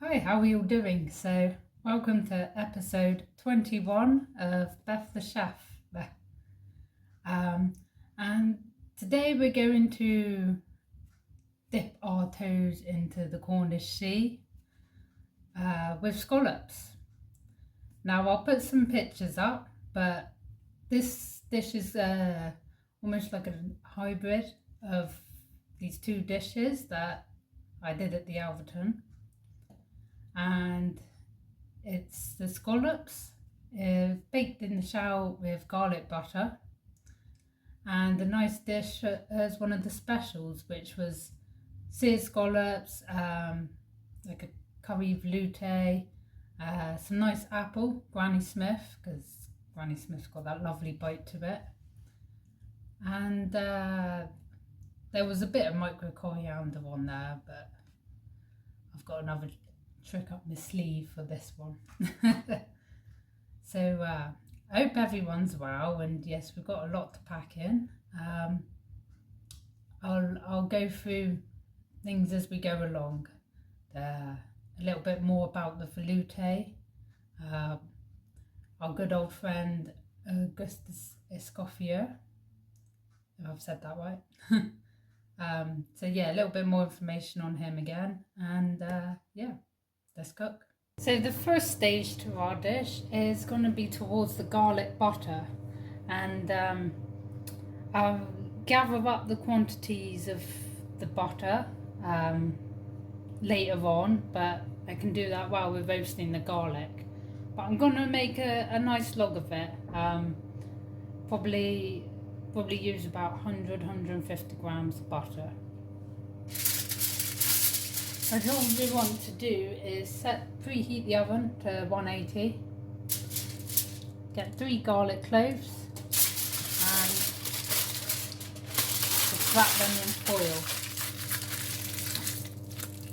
Hi, how are you all doing? So, welcome to episode 21 of Beth the Chef. Um, and today we're going to dip our toes into the Cornish Sea with scallops. Now, I'll put some pictures up, but this dish is almost like a hybrid of these two dishes that I did at the Alverton. And it's the scallops baked in the shell with garlic butter, and a nice dish as one of the specials, which was seared scallops, like a curry veloute, some nice apple, Granny Smith, because Granny Smith's got that lovely bite to it, and there was a bit of micro coriander on there, but I've got another trick up my sleeve for this one. So I hope everyone's well, and yes, we've got a lot to pack in. I'll go through things as we go along. A little bit more about the veloute. Our good old friend Augustus Escoffier, if I've said that right. So yeah, a little bit more information on him again, and yeah, let's cook. So the first stage to our dish is going to be towards the garlic butter, and I'll gather up the quantities of the butter later on, but I can do that while we're roasting the garlic. But I'm going to make a nice log of it, probably use about 150 grams of butter. And all we want to do is preheat the oven to 180. Get 3 garlic cloves and just wrap them in foil.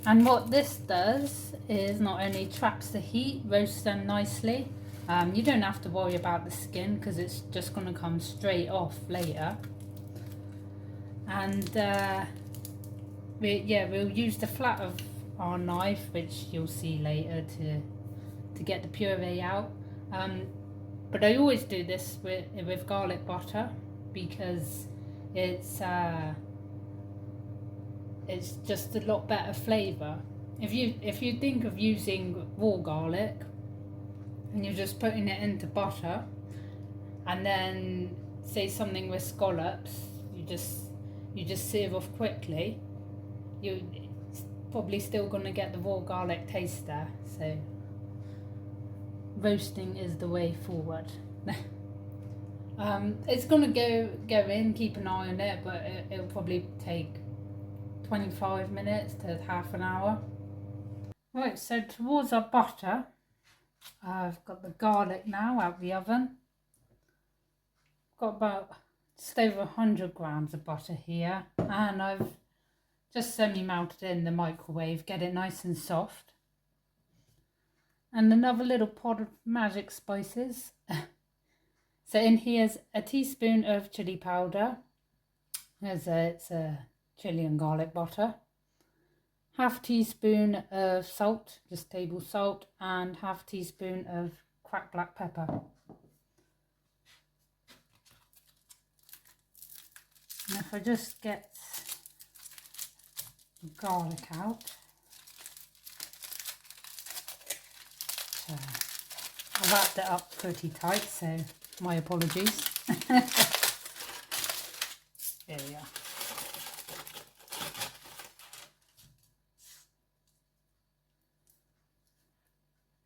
And what this does is not only traps the heat, roasts them nicely. You don't have to worry about the skin because it's just going to come straight off later. And we'll use the flat of our knife, which you'll see later, to get the puree out. But I always do this with garlic butter because it's just a lot better flavour. If you think of using raw garlic and you're just putting it into butter, and then say something with scallops, you just serve off quickly, you're probably still going to get the raw garlic taste there. So roasting is the way forward. It's going to go in, keep an eye on it, but it'll probably take 25 minutes to half an hour. Right, so towards our butter, I've got the garlic now out the oven. Got about just over 100 grams of butter here, and I've just semi-melted it in the microwave, get it nice and soft. And another little pot of magic spices. So in here's a teaspoon of chili powder. It's a chili and garlic butter. Half teaspoon of salt, just table salt, and half teaspoon of cracked black pepper. And if I just get the garlic out, I wrapped it up pretty tight, so my apologies. There we are.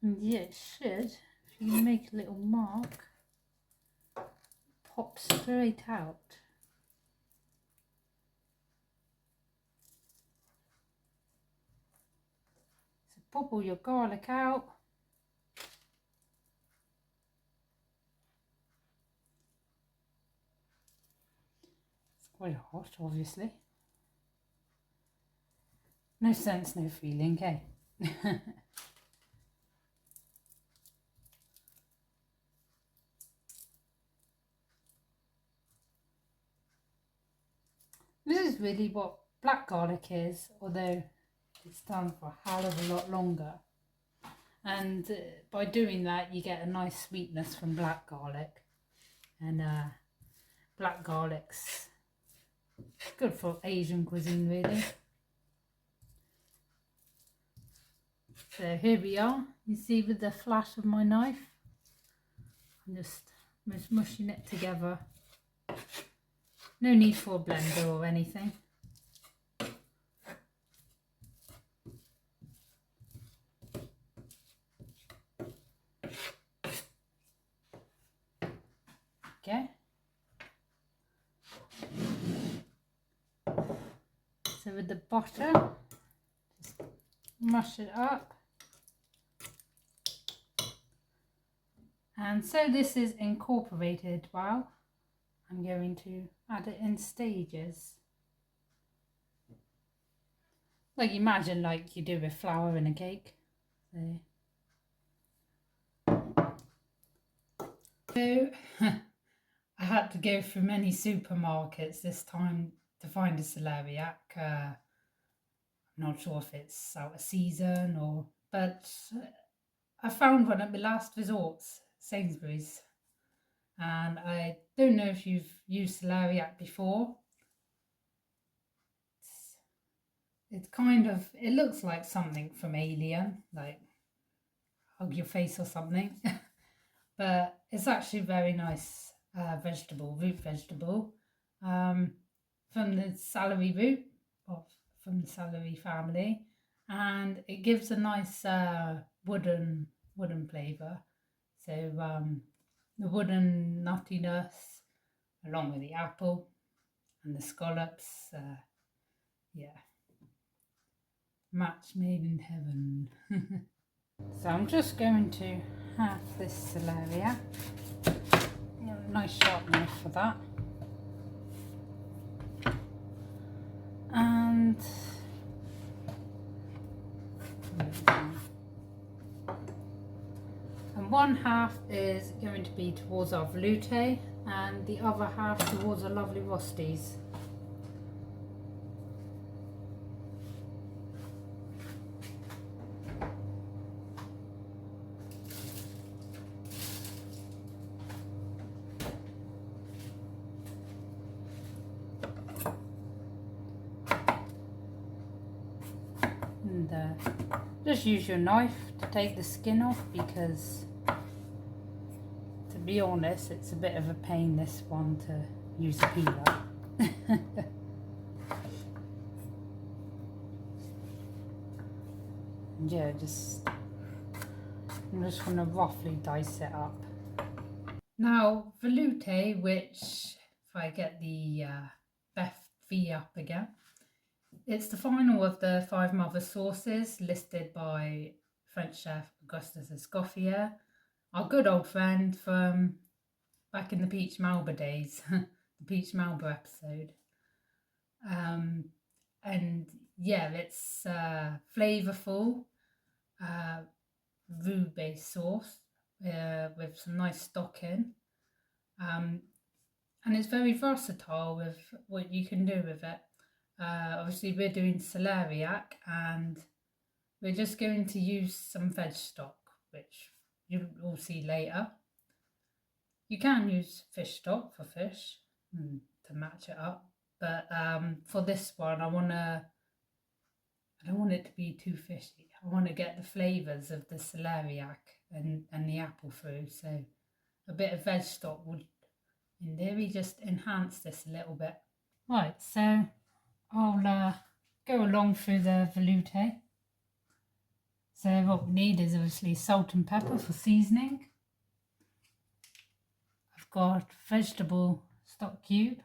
And yeah, it should, if you make a little mark, pop straight out. So pop all your garlic out. It's quite hot, obviously. No sense, no feeling, okay? This is really what black garlic is, although it's done for a hell of a lot longer. And by doing that you get a nice sweetness from black garlic, and black garlic's good for Asian cuisine really. So here we are, you see with the flash of my knife, I'm just mushing it together. No need for a blender or anything. Okay. So with the butter, just mush it up. And so this is incorporated well. I'm going to add it in stages. Like imagine like you do with flour in a cake. So I had to go through many supermarkets this time to find a celeriac. I'm not sure if it's out of season but I found one at my last resort, Sainsbury's. And I don't know if you've used celeriac before. It's kind of, it looks like something from Alien, like Hug Your Face or something. But it's actually very nice vegetable, root vegetable, from the celery root, or from the celery family, and it gives a nice wooden flavour. So the wooden nuttiness, along with the apple and the scallops, yeah, match made in heaven. So I'm just going to have this celeriac. A nice sharp knife for that. And one half is going to be towards our veloute and the other half towards our lovely Rostis. And just use your knife to take the skin off, because to be honest it's a bit of a pain, this one, to use a peeler. And yeah, I'm just going to roughly dice it up. Now veloute, which if I get the Beth V up again, it's the final of the 5 mother sauces listed by French chef Augustus Escoffier, our good old friend from back in the Peach Malba days, the Peach Malba episode. And yeah, it's flavourful, roux-based sauce with some nice stock in. And it's very versatile with what you can do with it. Obviously we're doing celeriac and we're just going to use some veg stock, which you'll see later. You can use fish stock for fish to match it up, but for this one I don't want it to be too fishy. I want to get the flavours of the celeriac and the apple through, so a bit of veg stock would in theory just enhance this a little bit. Right, so I'll go along through the veloute. So what we need is obviously salt and pepper for seasoning. I've got vegetable stock cube,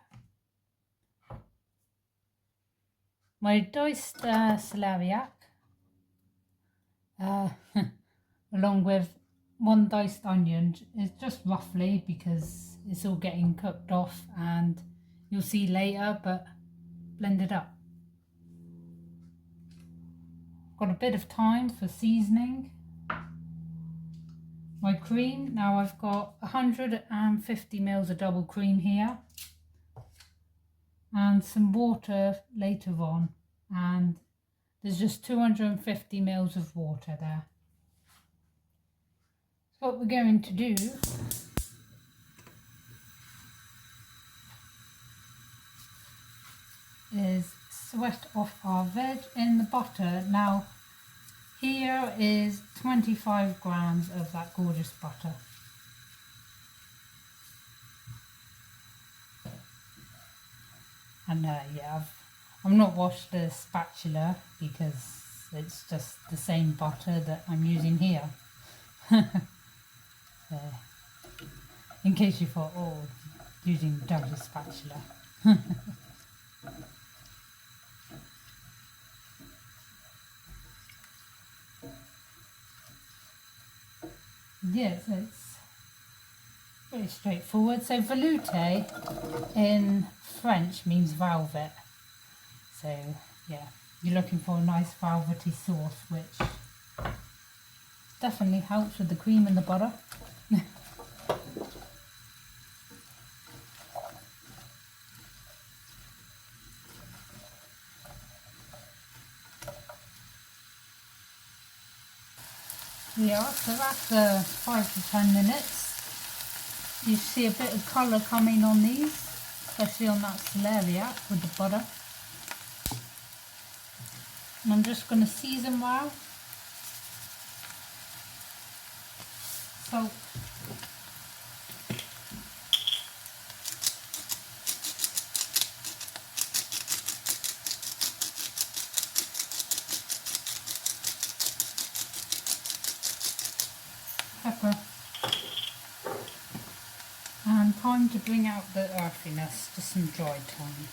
my diced celeriac, along with 1 diced onion. It's just roughly because it's all getting cooked off and you'll see later, but blend it up. Got a bit of thyme for seasoning. My cream, now I've got 150 ml of double cream here and some water later on, and there's just 250 ml of water there. what we're going to do is sweat off our veg in the butter. Now here is 25 grams of that gorgeous butter. And yeah, I've not washed the spatula because it's just the same butter that I'm using here. So, in case you thought, oh, using dirty spatula. Yes, it's pretty straightforward. So veloute in French means velvet. So yeah, you're looking for a nice velvety sauce, which definitely helps with the cream and the butter. Yeah, so after 5 to 10 minutes, you see a bit of colour coming on these, especially on that celeriac with the butter. And I'm just going to season well. Salt. Pepper. And time to bring out the earthiness, just some dry thyme.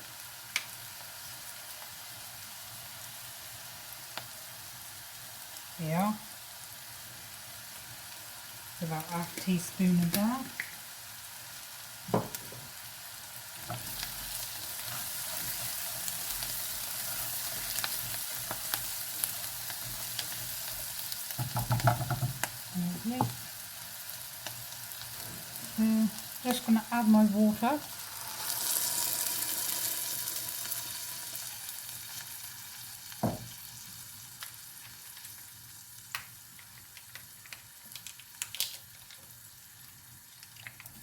Yeah. About half a teaspoon of that. Lovely. So just going to add my water.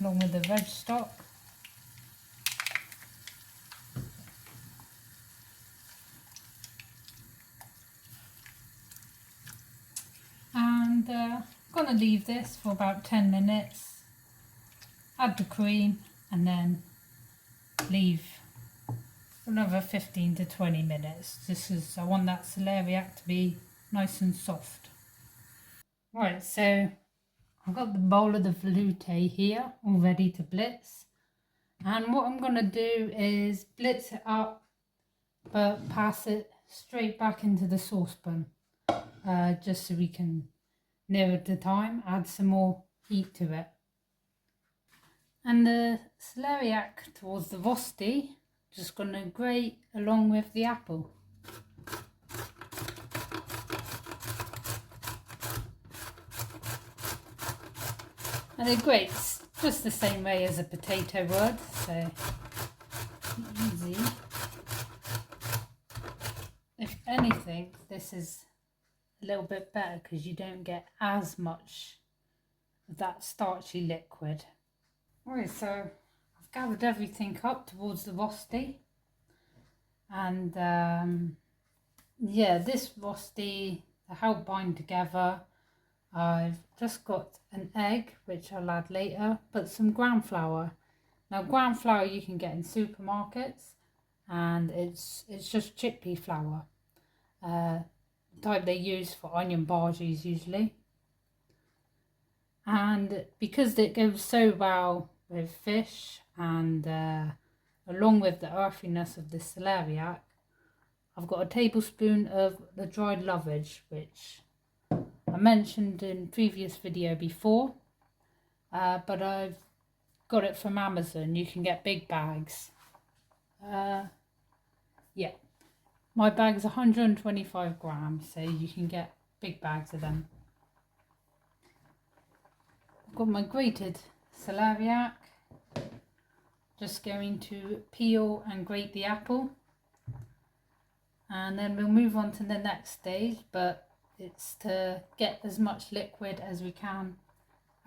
Along with the veg stock. And I'm going to leave this for about 10 minutes, add the cream and then leave for another 15 to 20 minutes, just as I want that celeriac to be nice and soft. Right, so I've got the bowl of the veloute here all ready to blitz, and what I'm going to do is blitz it up but pass it straight back into the saucepan, just so we can nearer the time add some more heat to it. And the celeriac towards the Rosti, just going to grate along with the apple. And it grates just the same way as a potato would, so easy. If anything, this is a little bit better because you don't get as much of that starchy liquid. Alright, so I've gathered everything up towards the Rosti, and yeah, this Rosti to help bind together, I've just got an egg, which I'll add later, but some gram flour. Now gram flour you can get in supermarkets, and it's just chickpea flour, the type they use for onion bhajis usually. And because it goes so well with fish and along with the earthiness of the celeriac, I've got a tablespoon of the dried lovage, which I mentioned in previous video before, but I've got it from Amazon. You can get big bags. Yeah, my bag's 125 grams, so you can get big bags of them. I've got my grated celeriac. Just going to peel and grate the apple, and then we'll move on to the next stage, but it's to get as much liquid as we can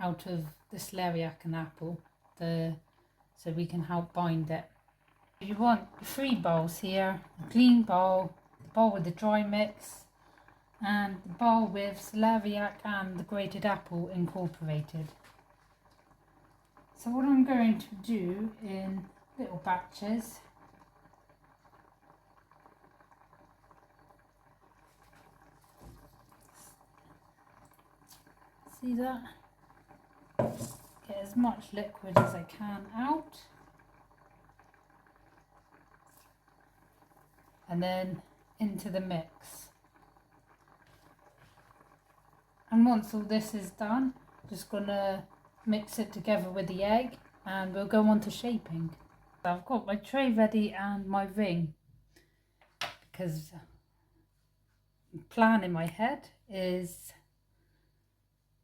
out of the celeriac and apple so we can help bind it. You want 3 bowls here, a clean bowl, the bowl with the dry mix, and the bowl with celeriac and the grated apple incorporated. So what I'm going to do in little batches, see that? Get as much liquid as I can out. And then into the mix. And once all this is done, just gonna mix it together with the egg and we'll go on to shaping. So I've got my tray ready and my ring, because the plan in my head is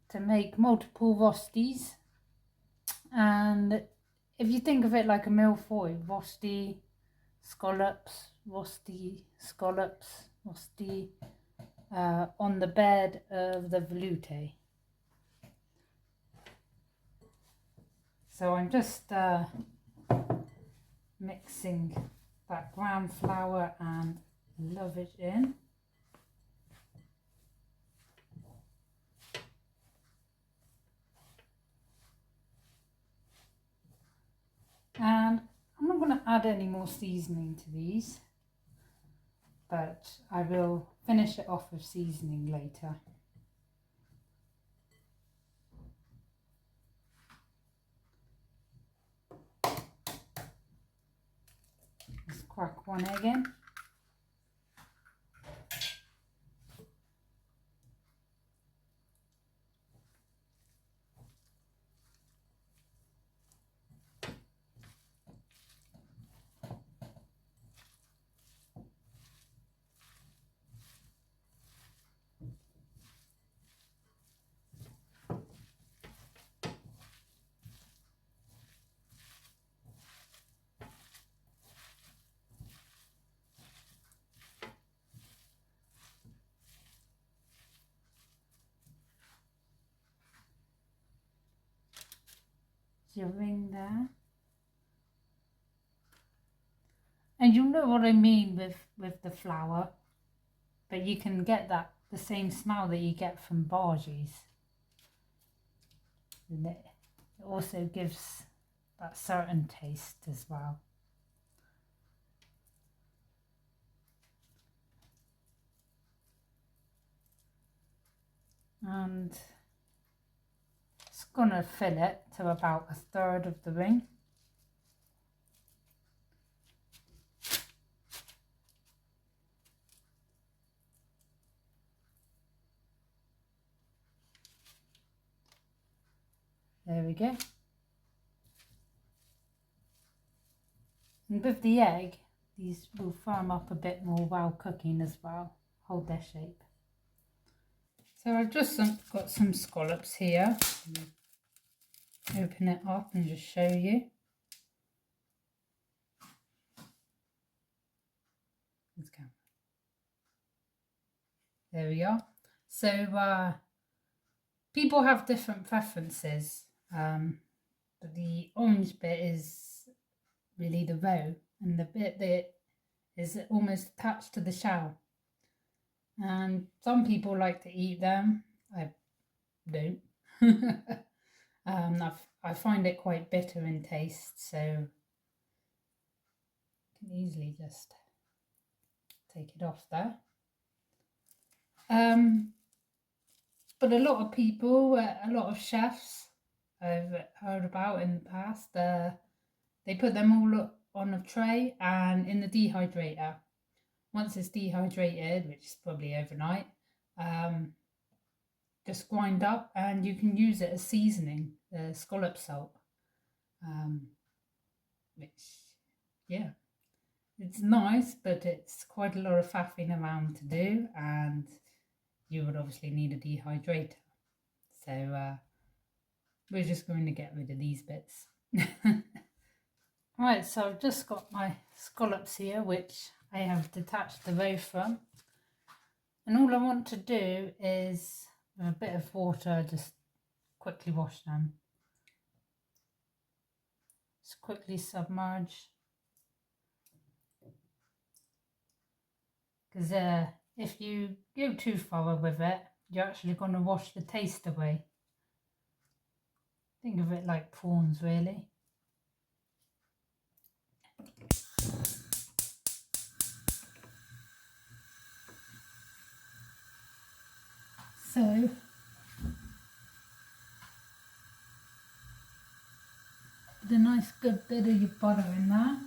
to make multiple Rostis. And if you think of it like a milfoil, Rosti, Scallops, Rosti, Scallops, Rosti, on the bed of the Veloute. So I'm just mixing that ground flour and lovage in. And I'm not going to add any more seasoning to these, but I will finish it off with seasoning later. Just crack one egg in. Your ring there, and you'll know what I mean with the flour, but you can get the same smell that you get from bargies, and it also gives that certain taste as well. And going to fill it to about 1/3 of the ring. There we go. And with the egg, these will firm up a bit more while cooking as well, hold their shape. So I've just got some scallops here. Open it up and just show you. Let's go. There we are. So people have different preferences, but the orange bit is really the roe, and the bit that is almost attached to the shell. And some people like to eat them. I don't. I find it quite bitter in taste, so you can easily just take it off there. But a lot of people, a lot of chefs I've heard about in the past, they put them all on a tray and in the dehydrator. Once it's dehydrated, which is probably overnight, just grind up and you can use it as seasoning, the scallop salt, which, yeah, it's nice, but it's quite a lot of faffing around to do, and you would obviously need a dehydrator. So we're just going to get rid of these bits. Right, so I've just got my scallops here, which I have detached the roe from. And all I want to do is, with a bit of water, just quickly wash them. Just quickly submerge. Because if you go too far with it, you're actually going to wash the taste away. Think of it like prawns, really. So, put a nice good bit of your butter in there.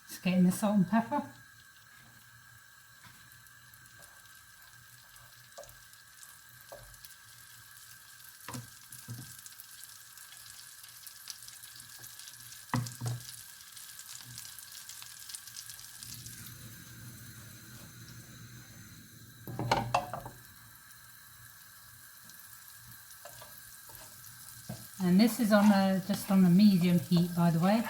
Just getting the salt and pepper. And this is on just on a medium heat, by the way.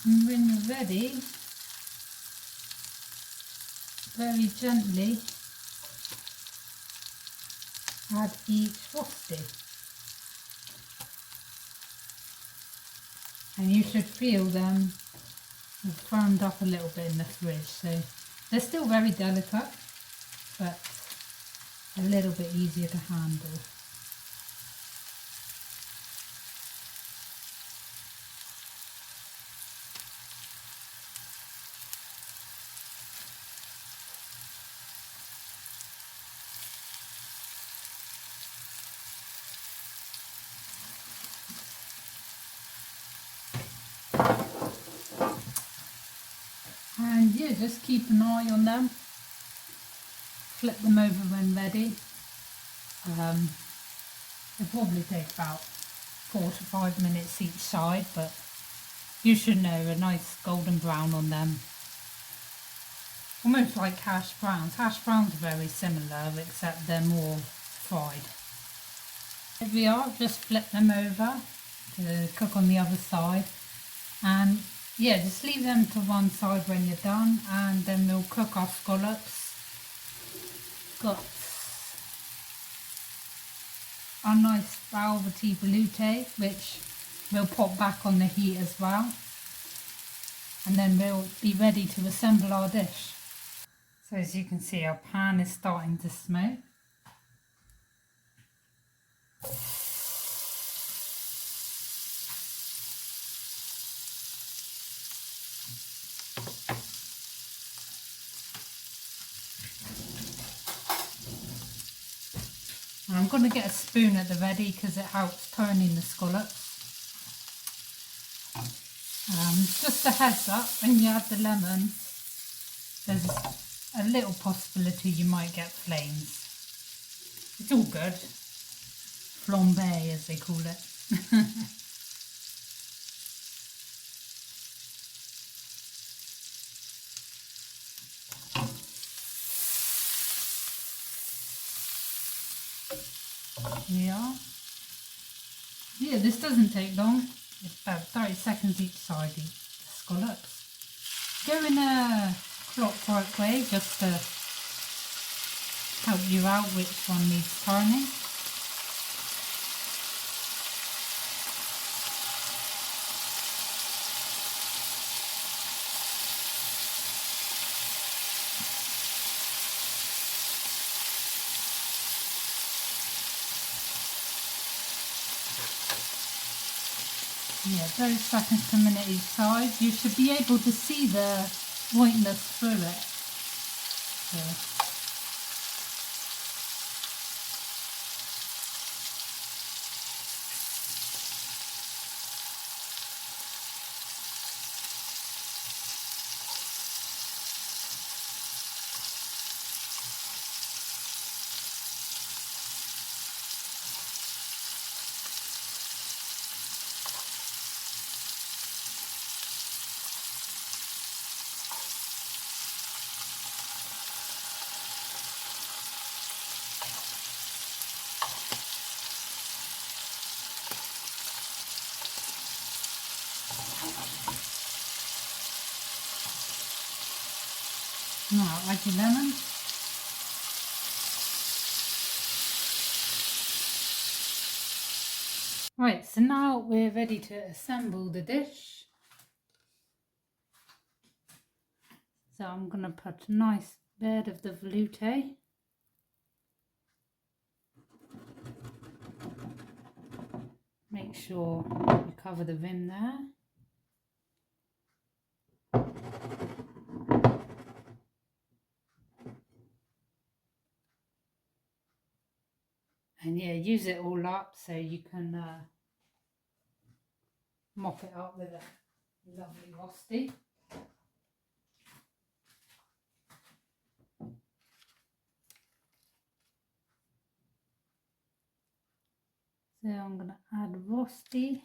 And when you're ready, very gently add each Rosti. And you should feel them have firmed up a little bit in the fridge. So they're still very delicate, but a little bit easier to handle. And yeah, just keep an eye on them. Flip them over when ready. They probably take about 4 to 5 minutes each side, but you should know a nice golden brown on them. Almost like hash browns. Hash browns are very similar, except they're more fried. Here we are, just flip them over to cook on the other side. And yeah, just leave them to one side when you're done, and then we'll cook our scallops. Got our nice velvety veloute, which we'll pop back on the heat as well. And then we'll be ready to assemble our dish. So as you can see, our pan is starting to smoke. And I'm going to get a spoon at the ready because it helps turning the scallops. Just a heads up, when you add the lemon, there's a little possibility you might get flames. It's all good. Flambé, as they call it. Yeah. Yeah, this doesn't take long. It's about 30 seconds each side, each scallops. Go in a clockwise way just to help you out which one needs turning. Yeah, 30 seconds to a minute each side. You should be able to see the whiteness through it. So. Now add your lemon. Right, so now we're ready to assemble the dish. So I'm going to put a nice bed of the veloute. Make sure you cover the rim there. And yeah, use it all up so you can mop it up with a lovely Rosti. So I'm going to add Rosti.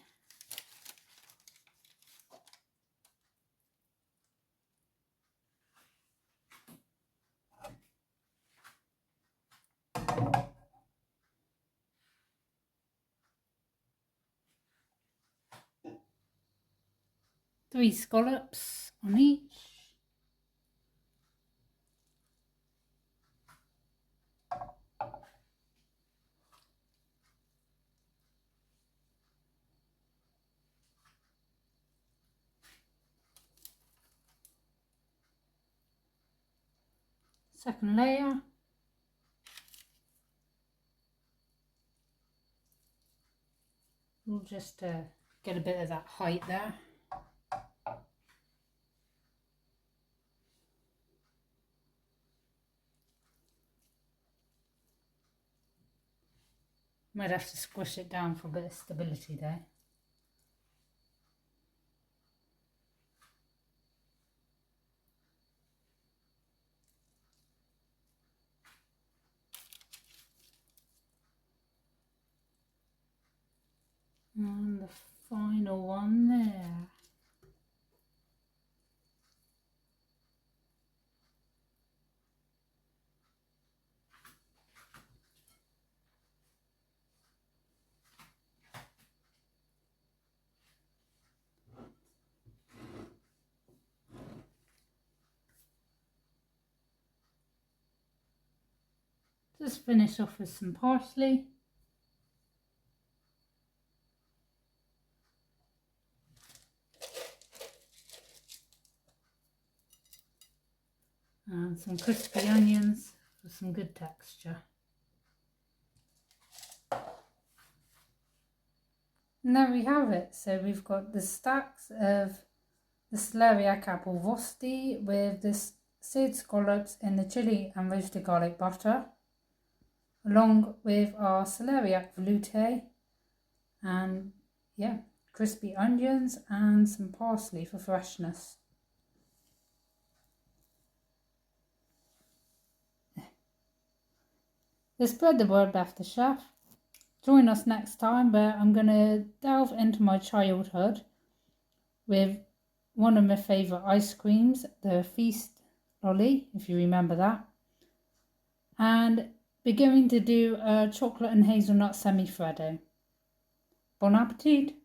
Three scallops on each. Second layer. We'll just get a bit of that height there. Might have to squish it down for a bit of stability there. And the final one there. Just finish off with some parsley. And some crispy onions for some good texture. And there we have it. So we've got the stacks of the celeriac apple rosti with the seared scallops in the chili and roasted garlic butter, along with our celeriac veloute and yeah, crispy onions and some parsley for freshness. To spread the word, Beth the chef. Join us next time where I'm going to delve into my childhood with one of my favourite ice creams, the Feast lolly, if you remember that, and beginning to do a chocolate and hazelnut semi-freddo. Bon appetit!